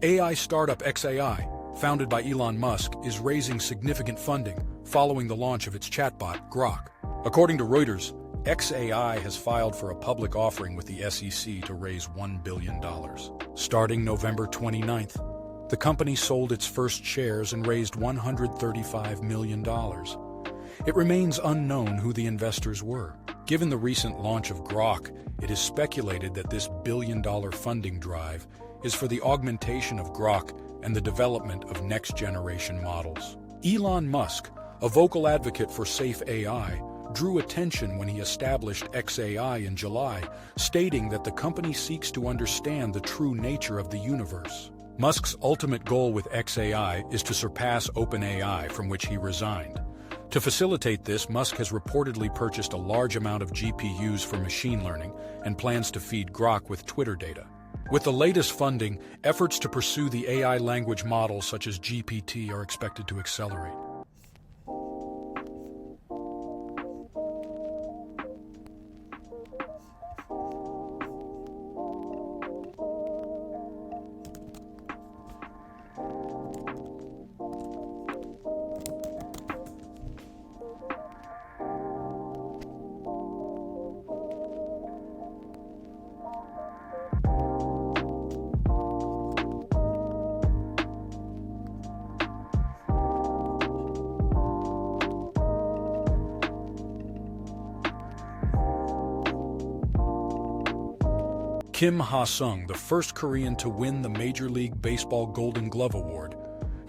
AI startup xAI, founded by Elon Musk, is raising significant funding following the launch of its chatbot, Grok. According to Reuters, xAI has filed for a public offering with the SEC to raise $1 billion. Starting November 29th, the company sold its first shares and raised $135 million. It remains unknown who the investors were. Given the recent launch of Grok, it is speculated that this billion-dollar funding drive is for the augmentation of Grok and the development of next-generation models. Elon Musk, a vocal advocate for safe AI, drew attention when he established xAI in July, stating that the company seeks to understand the true nature of the universe. Musk's ultimate goal with xAI is to surpass OpenAI, from which he resigned. To facilitate this, Musk has reportedly purchased a large amount of GPUs for machine learning and plans to feed Grok with Twitter data. With the latest funding, efforts to pursue the AI language models such as GPT are expected to accelerate. Kim Ha-sung, the first Korean to win the Major League Baseball Golden Glove Award,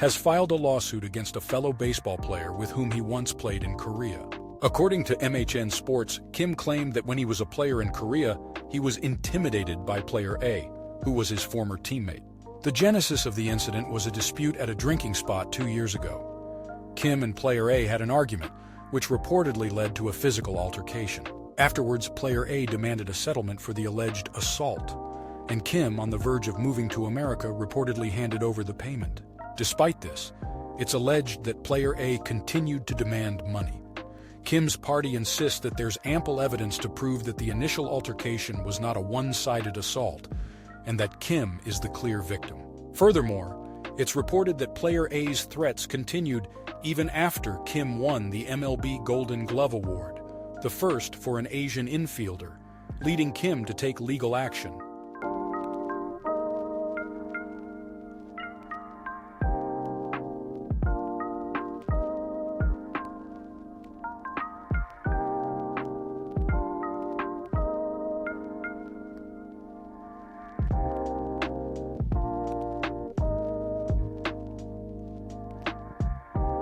has filed a lawsuit against a fellow baseball player with whom he once played in Korea. According to MHN Sports, Kim claimed that when he was a player in Korea, he was intimidated by player A, who was his former teammate. The genesis of the incident was a dispute at a drinking spot 2 years ago. Kim and player A had an argument, which reportedly led to a physical altercation. Afterwards, player A demanded a settlement for the alleged assault, and Kim, on the verge of moving to America, reportedly handed over the payment. Despite this, it's alleged that player A continued to demand money. Kim's party insists that there's ample evidence to prove that the initial altercation was not a one-sided assault, and that Kim is the clear victim. Furthermore, it's reported that player A's threats continued even after Kim won the MLB Golden Glove Award, the first for an Asian infielder, leading Kim to take legal action.